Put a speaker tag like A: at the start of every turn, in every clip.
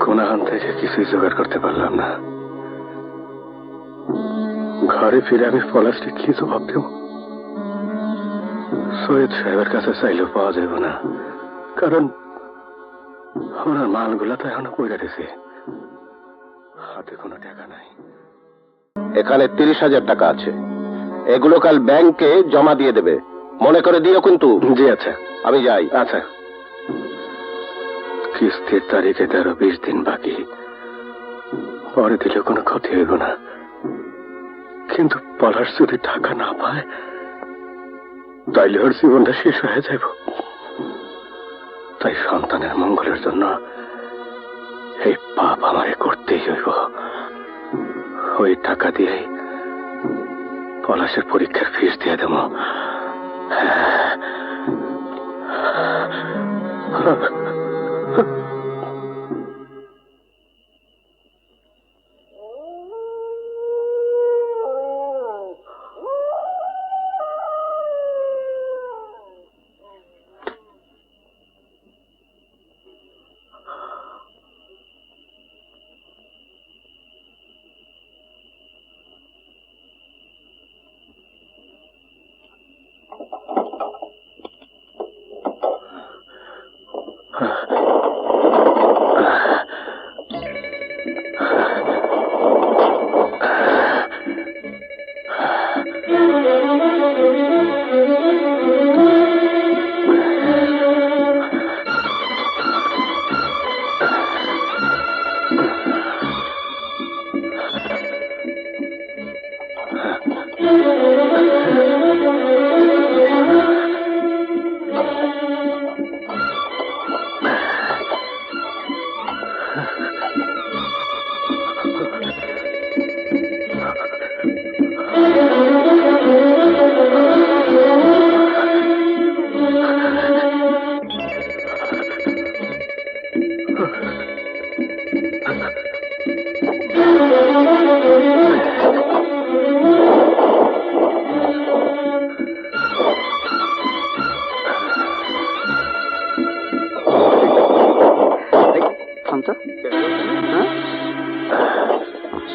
A: কোনাহান থেকে কিছুই জোগাড় করতে পারলাম না। ঘরে ফিরে আমি পলাশকে কি জবাব দেব? সৈয়দ সাহেবের কাছে চাইলেও পাওয়া যাবে না, কারণ ওনার মালগুলা তো এখনো পড়ে গেছে, হাতে কোনো টাকা নাই।
B: এখানে 30,000 টাকা আছে, এগুলো কাল ব্যাংকে জমা দিয়ে দেবে, মনে করে দিও কিন্তু।
A: জি আচ্ছা,
B: আমি যাই।
A: আচ্ছা। কিস্তির তারিখে 13-20 দিন বাকি, পরে দিলে কোনো ক্ষতি হইব না, কিন্তু পলাশ যদি টাকা না পায় তাইলে ওর জীবনটা শেষ হয়ে যাব। তাই সন্তানের মঙ্গলের জন্য এই পাপ আমারে করতেই হইব। ওই টাকা দিয়ে পলাশের পরীক্ষার ফিস দিয়ে দেব।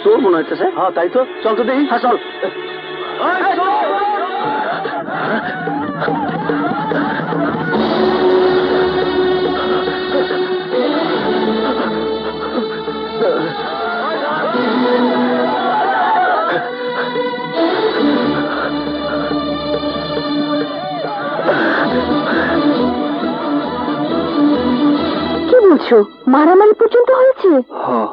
B: চোর মনে হচ্ছে। হ্যাঁ তাই তো, চল তো দেখি। হ্যাঁ চল।
C: কি বলছো? মারামারি পর্যন্ত হয়েছে?
A: হ্যাঁ,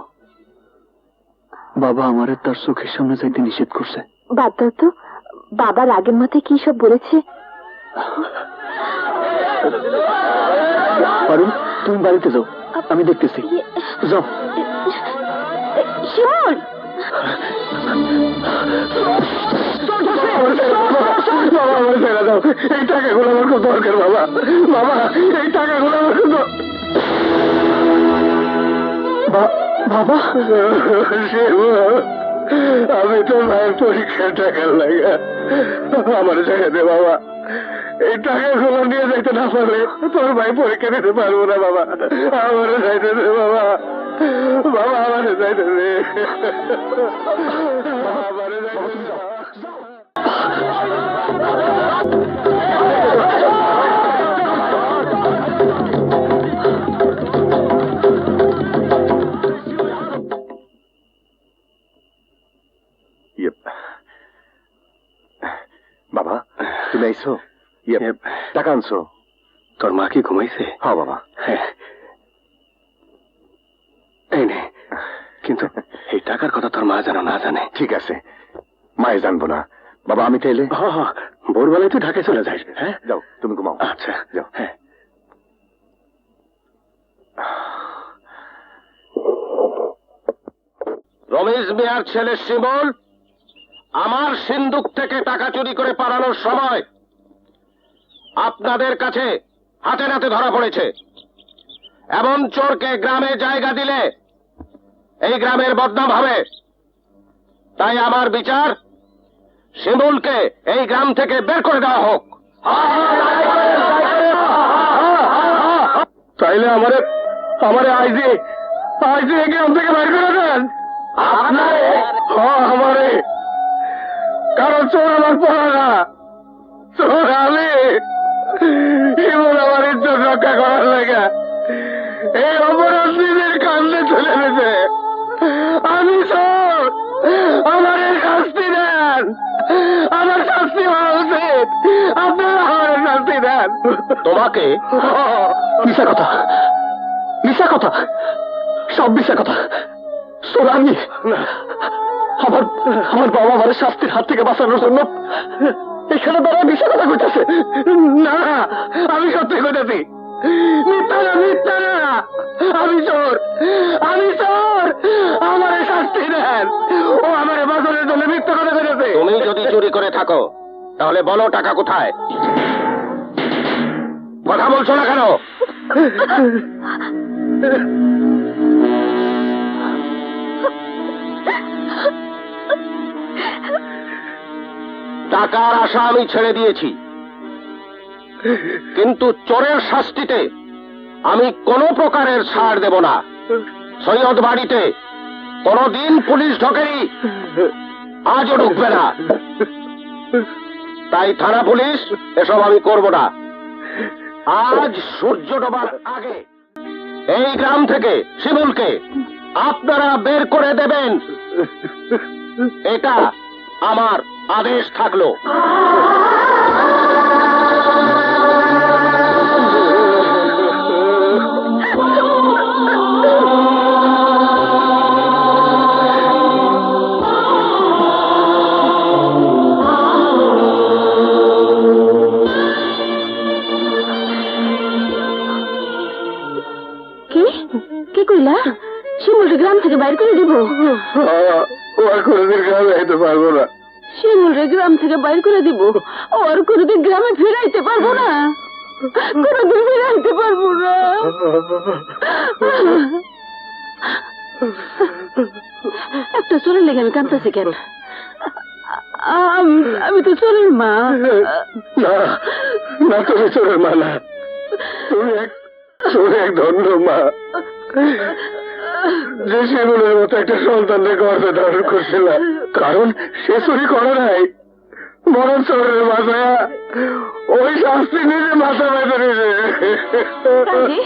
A: বাবা আমারে তার চোখের সামনে যাইতে নিষেধ করছে।
C: বাদ দাও তো, বাবা রাগের মাথায় কি সব বলেছে।
A: পারুল, তুমি বাড়িতে যাও, আমি দেখতেছি। যাও।
C: শিমুল,
A: বাবা আমার ছেড়ে দাও, এই টাকাগুলো আমার খুব দরকার। বাবা, বাবা এই টাকাগুলো আমার খুব বাবা। আমি তো ভাইয়ের পরীক্ষার টাকা লাগা আমার ছেড়ে দে বাবা। এই টাকাগুলো নিয়ে যাইতে না পারলে তোর ভাই পরীক্ষা দিতে পারবো না। বাবা আমার যাইতে দে বাবা, বাবা আমার যাইতে দে, আমার যাইতে দে।
B: বাবা তুমি আইছো? টাকা আনছো?
A: তোর মা কি ঘুমাইছে?
B: হ্যাঁ বাবা।
A: হ্যাঁ, এই নে। কিন্তু এই টাকার কথা তোর মা যেন না জানে।
B: ঠিক আছে, মায়ে জানবো না। বাবা আমি তাইলে?
A: হ্যাঁ, ভোরবেলায় তুই ঢাকায় চলে যাস। হ্যাঁ
B: যাও, তুমি ঘুমাও।
A: আচ্ছা
B: যাও।
A: হ্যাঁ।
B: রমেশ মিয়ার ছেলে শিমুল আমার সিন্দুক থেকে টাকা চুরি করে পালানোর সময় আপনাদের কাছে হাতে নাতে ধরা পড়েছে। এমন চোরকে গ্রামে জায়গা দিলে এই গ্রামের বদনাম হবে। তাই আমার বিচার, শিমুলকে এই গ্রাম থেকে বের করে দেওয়া হোক।
A: তাইলে আমারে আইজি আজ এই গ্রাম থেকে বাইর করে দেন। আমারে, কারণ চোর আমার পড়া না, চোর আমি। এমন আমার ইজ্জত রক্ষা করার লাগা এই অপরাধ নিজের কান্দে তুলে দিতে। আমি চোর, আমার শাস্তি দেন, আমার শাস্তি হওয়া উচিত। আপনারা আমার শাস্তি দেন।
B: তোমাকে
A: মিশা কথা, মিশা কথা, সব মিশা কথা। চোর আমি। আমার আমার বাবা আমার শাস্তির হাত থেকে বাঁচানোর জন্য এখানে তারা মিশা কথা কইতেছে। না, আমি সত্যি কইতেছি। মিথ্যা না, মিথ্যা না, আমি চোর, আমি চোর। আমার শাস্তি দেন। ও আমার বাঁচানোর জন্য মিথ্যা কথা কইতেছে।
B: তুমি যদি চুরি করে থাকো তাহলে বলো টাকা কোথায়? কথা বলছো না কেন? টাকার আশা আমি ছেড়ে দিয়েছি, কিন্তু চোরের শাস্তিতে আমি কোনো প্রকারের ছাড় দেব না। সৈয়দ বাড়িতে কোনদিন পুলিশ ঢোকেনি, আজও ঢুকবে না। তাই থানা পুলিশ এসব আমি করব না। আজ সূর্য ডোবার আগে এই গ্রাম থেকে শিমুলকে আপনারা বের করে দেবেন, এটা আমার আদেশ থাকলো।
C: কি কইলা? শিমুল গ্রাম থেকে বাইর করে দিব?
A: ও আর কোনোদিন গ্রামে যেতে পারবো না।
C: শিমুল গ্রাম থেকে বাইর করে দিব? ও আর কোনোদিন গ্রামে ফিরাইতে পারবো না, কোনোদিন ফিরাইতে পারবো না। একটা চোরের লেগে আমি কাঁদতেছি কেন? আমি তো চোরের মা।
A: না না, তুমি চোরের মা না, তুমি এক ধন্য মা, যে শিমুলের মতো একটা সন্তানকে গর্ভে ধারণ করছিল। কারণ সে চুরি করে নাই, বরং চোরের মাথায় ওই শাস্তি নিজে মাথা বেঁধে নিজে। আমি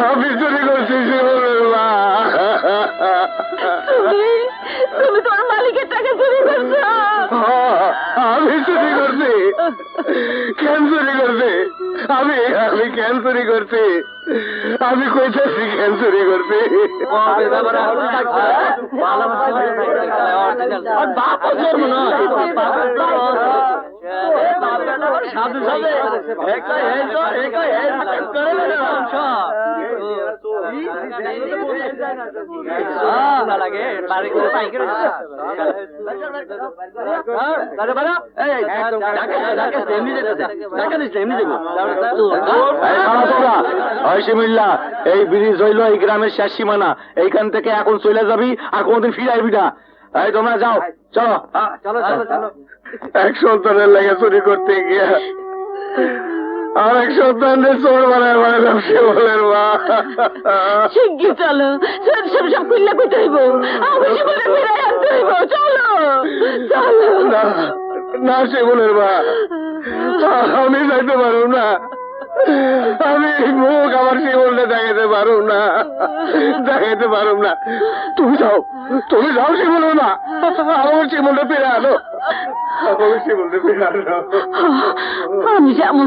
A: আমি চুরি করছি শিমুলের মা।
C: তুমি তোমার মালিকের টাকা চুরি করছো?
A: আমি চুরি করছি। কেন চুরি করছি? আমি আমি কেন চুরি করছি? আমি কইতেছি কেন চুরি করছি। শিমিল্লা, এই ব্রিজ হইল এই গ্রামের শেষ সীমানা। এইখান থেকে এখন চলে যাবি, আর কোনদিন ফিরে আসবি না। এই তোমরা যাও, চলো চলো চলো। এক সন্তানের লেগে চুরি করতে গিয়া আর এক সন্তানের চোর বানায় বানালাম শিমুলের মা।
C: শিগগির চলো, সব সব খুললে কইতে হইব, আমি শিমুলের ফিরাই আনতে হইব। চলো চলো।
A: না না শিমুলের মা, আমি যাইতে পারব না। আমি মুখ আমার শিমুলটা দেখাইতে পারব না, দেখাইতে পারব না। তুমি যাও, তুমি যাও শিমুলের মা, আমার শিমুলটা ফিরে আনো, আমার শিমুলটা ফিরে আনো।
C: আমি যাবো।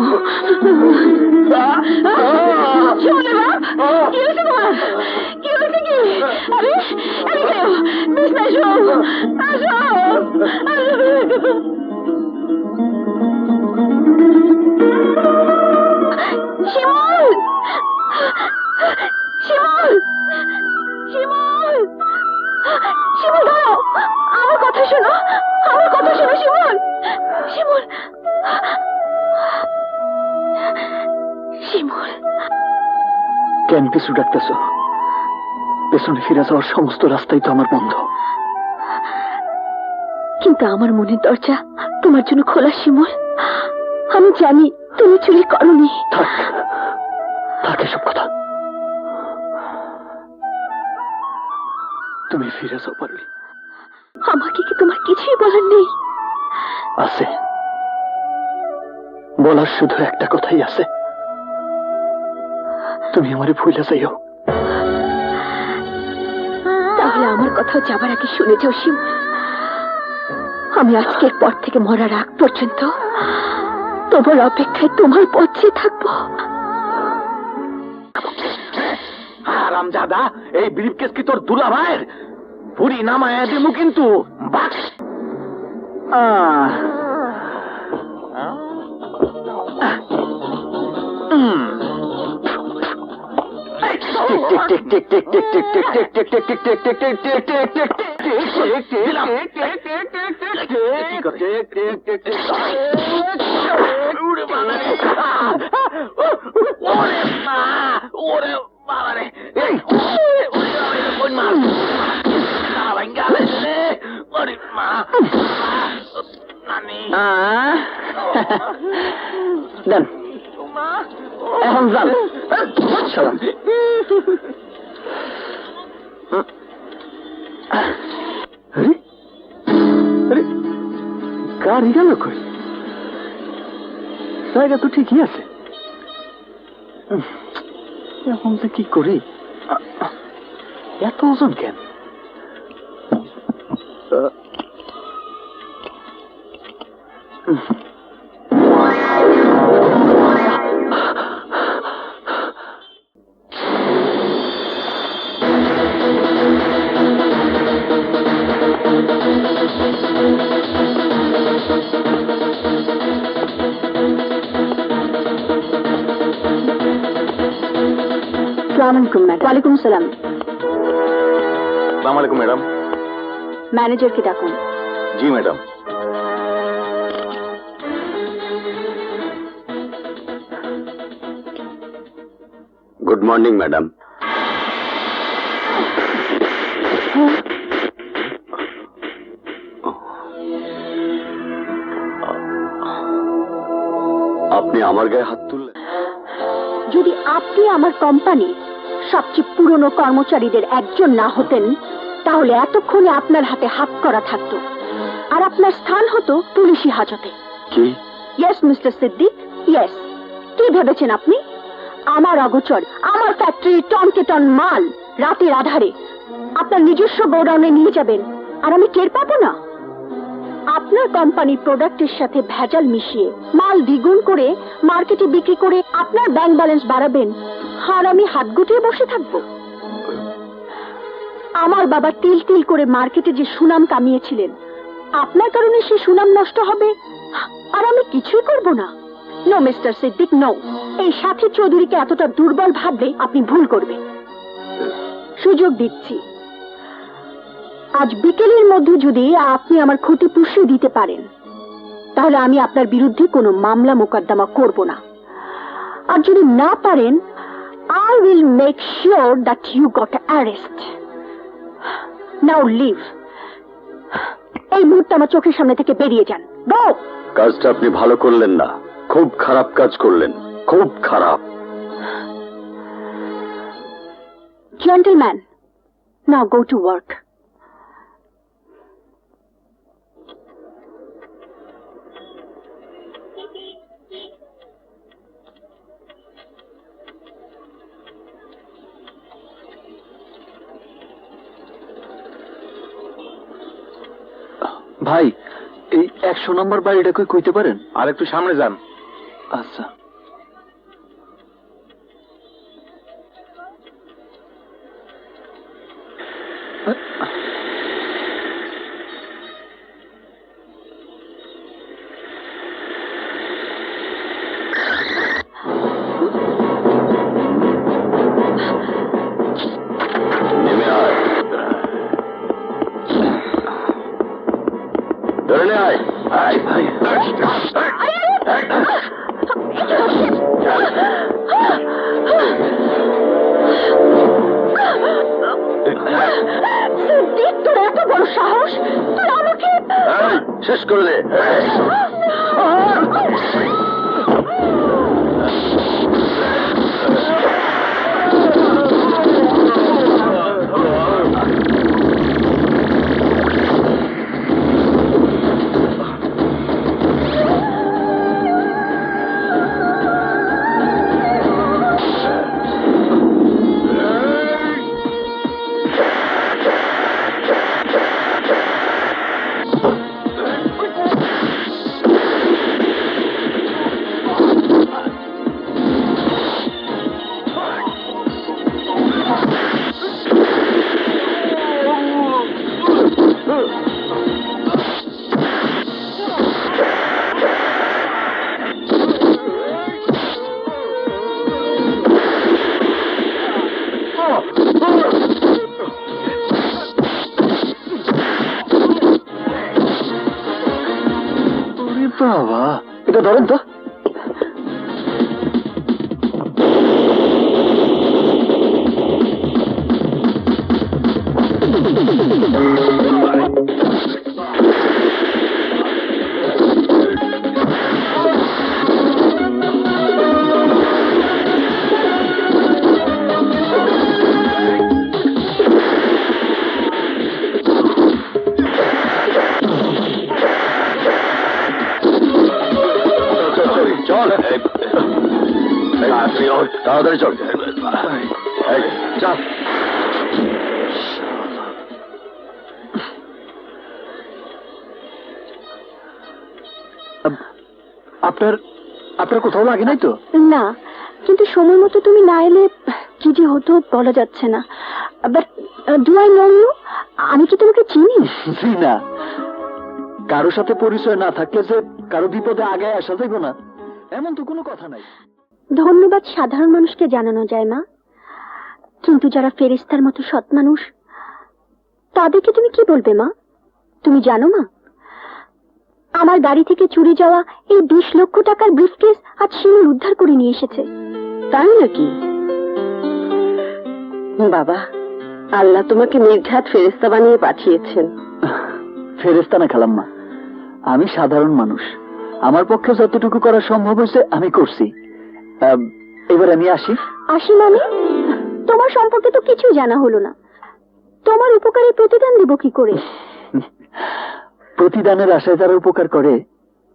C: শিমুলের বাপ, কি হয়েছে তোমার? কি হয়েছে কি? আরে এদিকে বিছনায় শো, আসো আসো। শিমুল, শিমুল, শিমুল, শিমুল দাঁড়াও, আমার কথা শোনো, আমার কথা শোনো শিমুল, শিমুল, শিমুল।
A: কেন পিছু ডাকতেছ? পেছনে ফিরে যাওয়ার সমস্ত রাস্তাই তো আমার বন্ধ।
C: কিন্তু আমার মনের দরজা তোমার জন্য খোলা শিমুল। আমি জানি তুমি চুরি করনি।
A: থাক থাক এসব কথা। তুমি ফিরে যাও পারবি।
C: আমাকে কি তোমার কিছুই বলার নেই?
A: আছে, বলার শুধু একটা কথাই আছে, তুমি আমারে ভুলে যাইও।
C: তাহলে আমার কথা যাবার আগে শুনে যাও শিম, আমি আজকের পর থেকে মরার আগ পর্যন্ত তোমার অপেক্ষায় তোমার পথে থাকবো।
A: হারামজাদা, এই ব্রিফকেস কি তোর দুলা ভাইয়ের? পুরি নামায়া দেবো কিন্তু। বাস দেন এখন যান। গাড়ি গেল কই? জায়গা তো ঠিকই আছে, এখন যে কি করি? এত ওজন কেন?
C: ওয়ালাইকুম সালাম।
B: আসসালামু আলাইকুম ম্যাডাম।
C: ম্যানেজারকে ডাকুন।
B: জি ম্যাডাম। Good morning madam. আপনি আমার গায়ে হাত তুললেন?
C: যদি আপনি আমার কোম্পানির সবচেয়ে পুরনো কর্মচারীদের একজন না হতেন, তাহলে এতক্ষণে আপনার হাতে হাত করা থাকতো, আর আপনার স্থান হতো পুলিশি হাজতে।
B: কি?
C: Yes mister Siddique, yes. কি ভেবেছেন আপনি আমার অগোচর আমার ফ্যাক্টরির টনকে টন মাল রাতের আধারে আপনার নিজস্ব গোডাউনে নিয়ে যাবেন আর আমি টের পাবো না? আপনার কোম্পানির প্রোডাক্টের সাথে ভেজাল মিশিয়ে মাল দ্বিগুণ করে মার্কেটে বিক্রি করে আপনার ব্যাংক ব্যালেন্স বাড়াবেন, আর আমি হাত গুটিয়ে বসে থাকবো? আমার বাবা তিল তিল করে মার্কেটে যে সুনাম কামিয়েছিলেন, আপনার কারণে সে সুনাম নষ্ট হবে আর আমি কিছুই করব না? No mister Siddique, no. এই সাথী চৌধুরীকে এতটা দুর্বল ভাবলে আপনি ভুল করবেন। সুযোগ দিচ্ছি, আজ বিকেলের মধ্যে যদি আপনি আমার ক্ষতি পুষিয়ে দিতে পারেন, তাহলে আমি আপনার বিরুদ্ধে কোনো মামলা মোকদ্দমা করব না। আর যদি না পারেন, I will make sure that you got arrest. Now leave. এই মুহূর্তে আমার চোখের সামনে থেকে বেরিয়ে যান। Go!
B: কাজটা আপনি ভালো করলেন না, খুব খারাপ কাজ করলেন, খুব খারাপ।
C: Gentlemen, now go to work.
A: ভাই, এই 100 নম্বর বাড়িটা কই কইতে পারেন?
B: আর একটু সামনে যান।
A: আচ্ছা।
B: নেমে আয়, ধরে নে, আয় আয় ভাই।
C: সিদ্দিক, তোর এত বড় সাহস, তুই আমাকে...
B: শেষ করে দে।
A: বাবা, এটা ধরেন তো। চল তাড়াতাড়ি চল, চল। আপনার আপনার কোথাও লাগে নাই তো?
C: না, কিন্তু সময় মতো তুমি না এলে কি যে হতো বলা যাচ্ছে না। But do I know you? আমি কি তোমাকে চিনি?
A: জি না, কারোর সাথে পরিচয় না থাকলে যে কারো বিপদে আগে আসা যাইব না এমন তো কোনো কথা নাই।
C: ধন্যবাদ সাধারণ মানুষকে জানানো যায় মা, কিন্তু যারা ফেরেশতার মতো সৎ মানুষ তাদেরকে তুমি কি বলবে মা? তুমি জানো মা, আমার গাড়ি থেকে চুরি যাওয়া এই 20 লক্ষ টাকার ব্রিফকেস আজ শিমুল উদ্ধার করে নিয়ে এসেছে। তাই নাকি? বাবা, আল্লাহ তোমাকে নির্ঘাত ফেরেশতা বানিয়ে পাঠিয়েছেন।
A: ফেরেশতা না খালাম্মা, আমি সাধারণ মানুষ, আমার পক্ষে যতটুকু করা সম্ভব হয়েছে আমি করছি। এবার আমি আসি।
C: আসি মানে? তোমার সম্পর্কে তো কিছু জানা হলো না, তোমার উপকারে প্রতিদান দেব কি করে?
A: প্রতিদানের আশায় যারা উপকার করে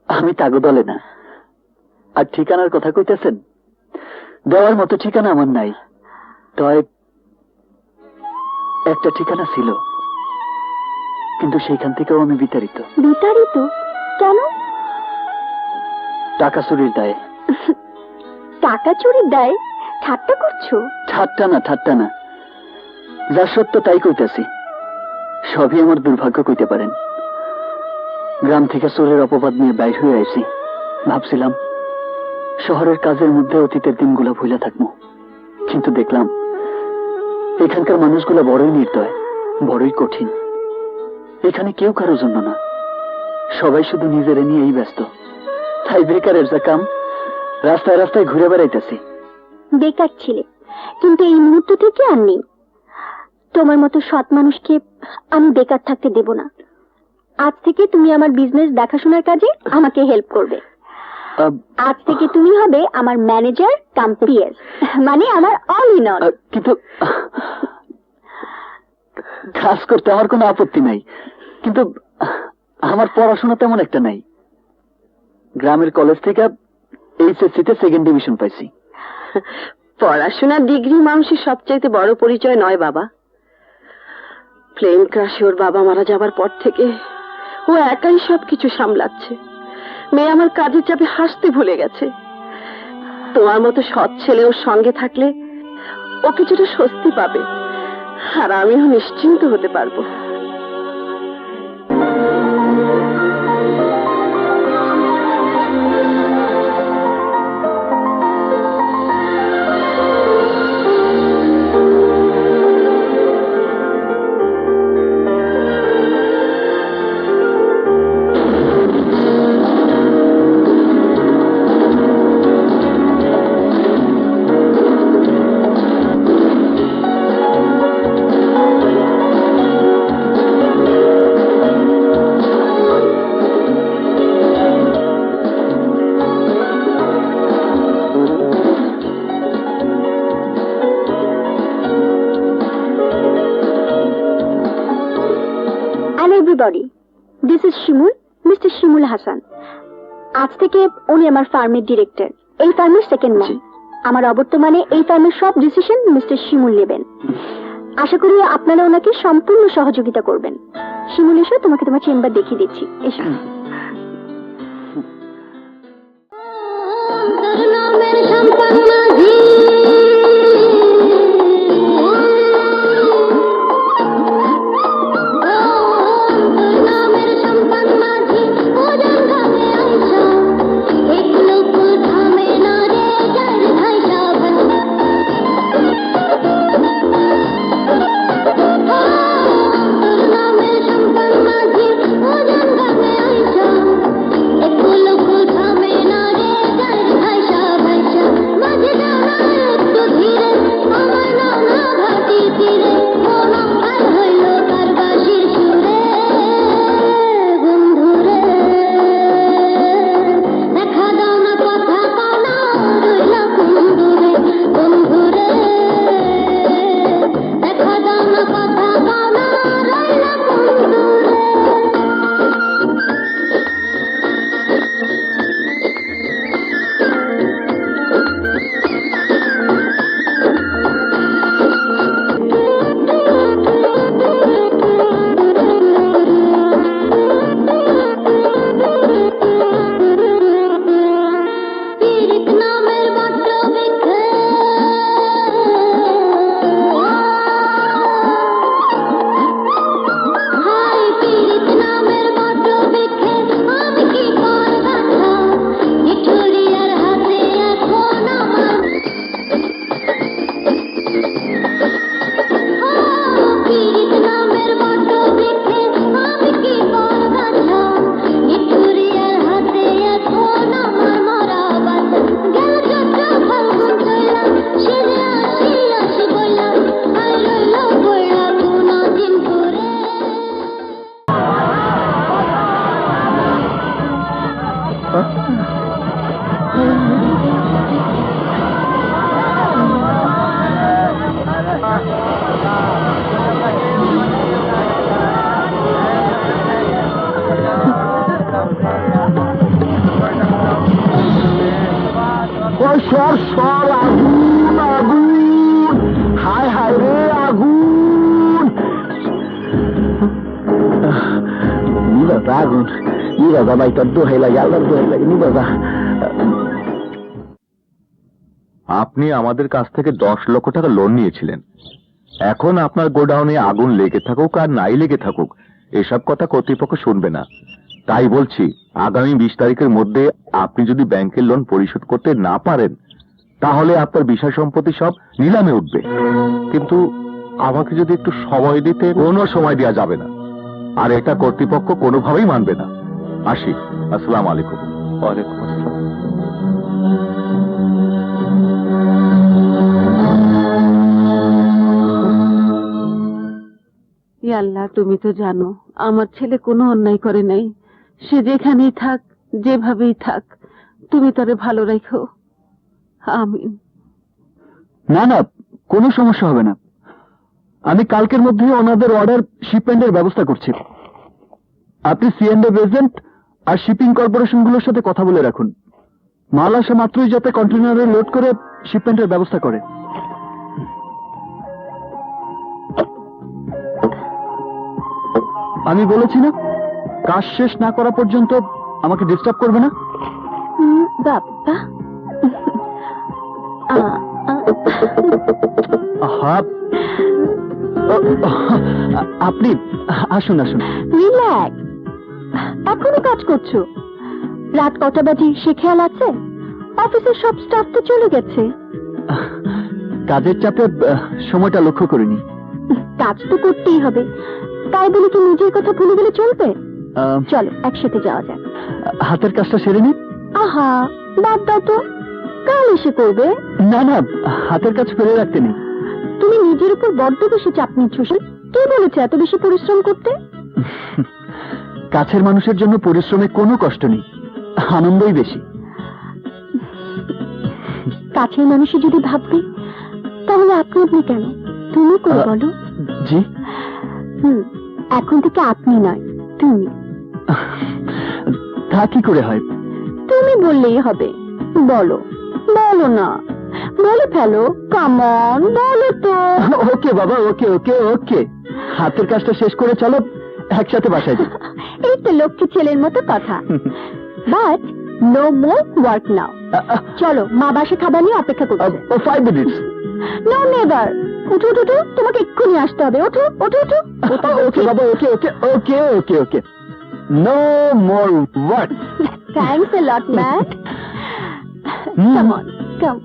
A: আমি তাগো দলে না। আর ঠিকানার কথা কইতেছেন, দেওয়ার মতো ঠিকানা আমার নাই। তয় একটা ঠিকানা ছিল, কিন্তু সেইখান থেকেও আমি বিতাড়িত।
C: বিতাড়িত কেন?
A: টাকা চুরির দায়ে।
C: টাকা চুরির দায়? ঠাট্টা করছো?
A: ঠাট্টা না, যা সত্য তাই কইতাছি। সবই আমার দুর্ভাগ্য কইতে পারেন। গ্রাম থেকে চোরের অপবাদ নিয়ে বাইর হয়ে আইছি, ভাবছিলাম শহরের কাজের মধ্যে অতীতের দিনগুলো ভুলে থাকবো, কিন্তু দেখলাম এখানকার মানুষগুলো বড়ই নির্দয়, বড়ই কঠিন। এখানে কেউ কারোর জন্য না, সবাই শুধু নিজের নিয়েই ব্যস্ত। তাই বেকারের যা কাম, রাস্তায় রাস্তায় ঘুরে বেড়াইতেছি।
C: বেকার ছিলে, কিন্তু এই মুহূর্ত থেকে আর নেই। তোমার মতো সৎ মানুষকে আমি বেকার থাকতে দেব না। আজ থেকে তুমি আমার বিজনেস দেখাশোনার কাজে আমাকে হেল্প করবে। আজ থেকে তুমি হবে আমার ম্যানেজার কাম পিএস, মানে আমার অল ইন অল।
A: কিন্তু কাজ করতে আমার কোনো আপত্তি নাই, কিন্তু আমার পড়াশোনা তেমন একটা নাই। গ্রামের কলেজ থেকে এইচএসসিতে 2nd ডিভিশন পাইছি।
C: পড়াশোনার ডিগ্রি মানুষের সবচাইতে বড় পরিচয় নয় বাবা। প্লেন ক্রাশে ওর বাবা মারা যাবার পর থেকে ও একাই সবকিছু সামলাচ্ছে। মেয়ে আমার কাজের চাপে হাসতে ভুলে গেছে। তোমার মতো সৎ ছেলে ওর সঙ্গে থাকলে ও কিছুটা স্বস্তি পাবে, আর আমিও নিশ্চিন্ত হতে পারবো। দিস ইজ শিমুল, মিস্টার শিমুল হাসান। আজ থেকে উনি আমার ফার্মের ডিরেক্টর, এই ফার্মের সেকেন্ড ম্যান। আমার অবর্তমানে এই ফার্মের সব ডিসিশন মিস্টার শিমুল নেবেন। আশা করি আপনারা ওনাকে সম্পূর্ণ সহযোগিতা করবেন। শিমুল, এসো, তোমাকে তোমার চেম্বার দেখিয়ে দিচ্ছি, এসো।
A: আগুন আগুন, হায় হায় রে আগুন, নিবাজা আগুন, নিবাজা ভাই, তোর দোহাই লাগে, আল্লাহর দোহাই লাগে, নিবাজা।
B: আপনি আমাদের কাছ থেকে 10 লক্ষ টাকা লোন নিয়েছিলেন। এখন আপনার গোডাউনে আগুন লেগে থাকুক আর নাই লেগে থাকুক, এসব কথা কর্তৃপক্ষ শুনবে না। তাই বলছি, আগামী 20 তারিখের মধ্যে আপনি যদি ব্যাংকের লোন পরিশোধ করতে না পারেন, তাহলে আপনার বিষয় সম্পত্তি সব নিলামে উঠবে। কিন্তু আমাকে যদি একটু সময় দিতে। কোনো সময় দেওয়া যাবে না, আর এটা কর্তৃপক্ষ কোনোভাবেই মানবে না। আসি, আসসালামু আলাইকুম। ওয়ালাইকুম আসসালাম।
D: আল্লাহ, তুমি তো জানো আমার ছেলে কোনো অন্যায় করে নাই। সে যেখানেই থাক, যেভাবেই থাক, তুমি তারে ভালো রাখো। আমিন।
A: না না, কোনো সমস্যা হবে না। আমি কালকের মধ্যে ওনাদের অর্ডার শিপমেন্টের ব্যবস্থা করছি। আপনি C&F এজেন্ট আর শিপিং কর্পোরেশনগুলোর সাথে কথা বলে রাখুন, মাল আসা মাত্রই যাতে কন্টেনারে লোড করে শিপমেন্টের ব্যবস্থা করে। আমি বলেছি না, কাজ শেষ না করা পর্যন্ত আমাকে ডিস্টার্ব করবে না।
C: বাবা,
A: আপনি আসুন আসুন।
C: রিল্যাক্স, এখনো কাজ করছো? রাত কটা বাজে সে খেয়াল আছে? অফিসের সব স্টাফ তো চলে গেছে।
A: কাজের চাপে সময়টা লক্ষ্য করিনি।
C: কাজ তো করতেই হবে, তাই বলে কি নিজের কথা ভুলে গেলে চলবে? চলো একসাথে যাওয়া যাক।
A: হাতের কাজটা সেরে নি।
C: আহা, বাদ দাও তো, কাল এসে করবে।
A: না না, হাতের কাজ ফেলে রাখতে নেই।
C: তুমি নিজের উপর বড্ড বেশি চাপ নিচ্ছ। কে বলেছে এত বেশি পরিশ্রম করতে?
A: কাছের মানুষের জন্য পরিশ্রমে কোনো কষ্ট নেই, আনন্দই বেশি।
C: কাছের মানুষই যদি ভাববে, তাহলে আপনি কেন? তুমি করে বলো।
A: জি।
C: এখন থেকে আপনি নয়, তুমি।
A: তা কি করে হয়?
C: তুমি বললেই হবে। বলো বলো না, বলে ফেলো, কামন বলো তো।
A: ওকে বাবা, ওকে ওকে ওকে, হাতের কাজটা শেষ করে চলো একসাথে বাসায় যাই।
C: এই তো লক্ষ্মী ছেলের মতো কথা। But no more work now. চলো, মা বাসে খাবার নিয়ে অপেক্ষা করছে।
A: 5 মিনিটস।
C: No never. উঠো উঠো উঠো, তোমাকে এক্ষুনি আসতে হবে। ওঠো ওঠো ওঠো।
A: ওকে বাবা, okay okay okay okay okay, no more work.
C: Thanks a lot man. Come on, come.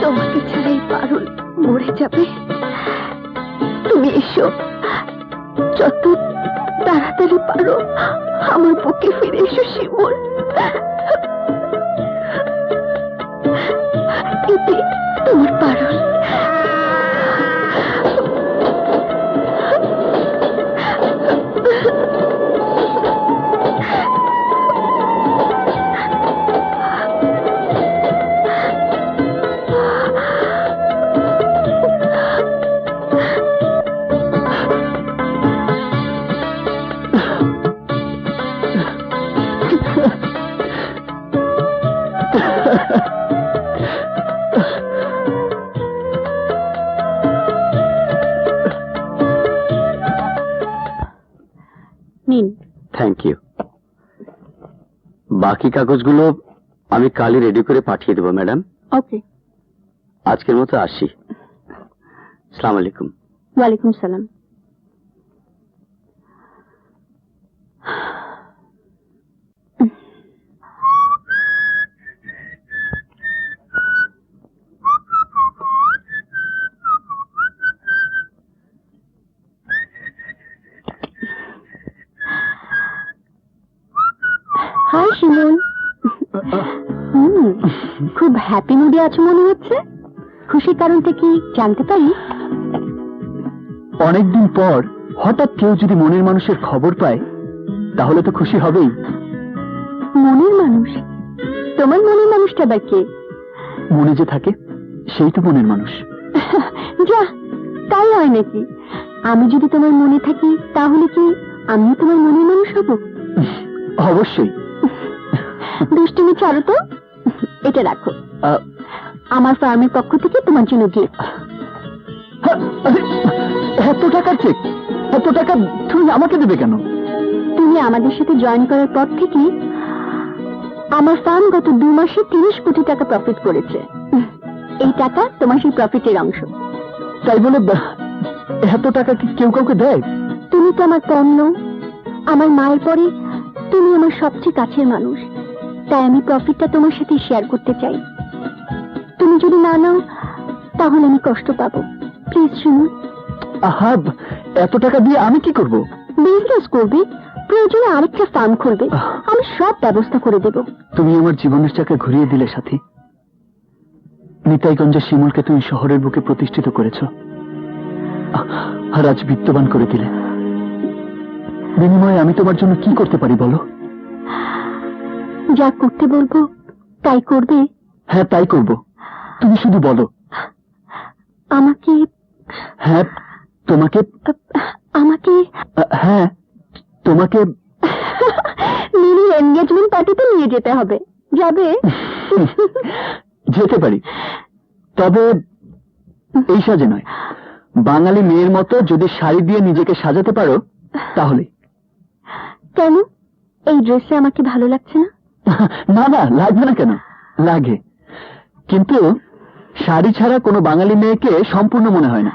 C: তোমাকে ছেড়েই পারুল মরে যাবে। তুমি এসো, যত তাড়াতাড়ি পারো আমার বুকে ফিরে এসো শিমুল। এতে তোমার পারুল। নিন।
A: Thank you. বাকি কাগজগুলো আমি কালই রেডি করে পাঠিয়ে দেবো ম্যাডাম।
C: ওকে।
A: আজকের মতো আসি। আসসালামু আলাইকুম।
C: ওয়ালাইকুম সালাম। হাই শিমুল। খুব হ্যাপি মুডে আছো মনে হচ্ছে। খুশির কারণটা কি জানতে পারি?
A: অনেকদিন পর হঠাৎ কেউ যদি মনের মানুষের খবর পায় তাহলে তো খুশি হবেই।
C: মনের মানুষ? তোমার মনের মানুষটা বা কে?
A: মনে যে থাকে সেই তো মনের মানুষ।
C: যা, তাই হয় নাকি? আমি যদি তোমার মনে থাকি তাহলে কি আমিও তোমার মনের মানুষ হব?
A: অবশ্যই।
C: দুষ্টুমি ছাড়ো তো। এটা রাখো, আমার ফার্মের পক্ষ থেকে তোমার জন্য গিফট।
A: এত টাকার চেক? এত টাকা তুমি আমাকে দেবে কেন?
C: তুমি আমাদের সাথে জয়েন করার পর থেকে আমার ফার্ম গত 2 মাসে 30 কোটি টাকা প্রফিট করেছে। এই টাকা তোমার সেই প্রফিটের অংশ।
A: তাই বলে এত টাকা কি কেউ কাউকে দেয়?
C: তুমি তো আমার পণ্য, আমার মায়ের পরে তুমি আমার সবচেয়ে কাছের মানুষ। তাই আমি প্রফিটটা তোমার সাথে শেয়ার করতে চাই। তুমি যদি না নাও তাহলে আমি কষ্ট পাবো। প্লিজ শুনুন।
A: আহা, এত টাকা দিয়ে আমি কি করব?
C: বিজনেস করবে, প্রয়োজনে আরেকটা ফার্ম খুলবে, আমি সব ব্যবস্থা করে দেব।
A: তুমি আমার জীবনের চাকা ঘুরিয়ে দিলে সাথী। নিতাইগঞ্জের শিমুলকে তুমি শহরের বুকে প্রতিষ্ঠিত করেছ, আর আজ বিত্তবান করে দিলে। বিনিময়ে আমি তোমার জন্য কি করতে পারি বলো?
C: যা করতে বলবো তাই করবে?
A: হ্যাঁ, তাই করব। তুমি শুধু বলো।
C: আমাকে?
A: হ্যাঁ তোমাকে।
C: আমাকে?
A: হ্যাঁ তোমাকে।
C: মিনি এনগেজমেন্ট পার্টিতে নিয়ে যেতে হবে। যাবে?
A: যেতে পারি, তবে এই সাজে নয়। বাঙালি মেয়ের মতো যদি শাড়ি দিয়ে নিজেকে সাজাতে পারো তাহলে।
C: কেন এই ড্রেসে আমাকে ভালো লাগছে না?
A: না না, লাগবে না কেন, লাগে, কিন্তু শাড়ি ছাড়া কোনো বাঙালি মেয়েকে সম্পূর্ণ মনে হয় না।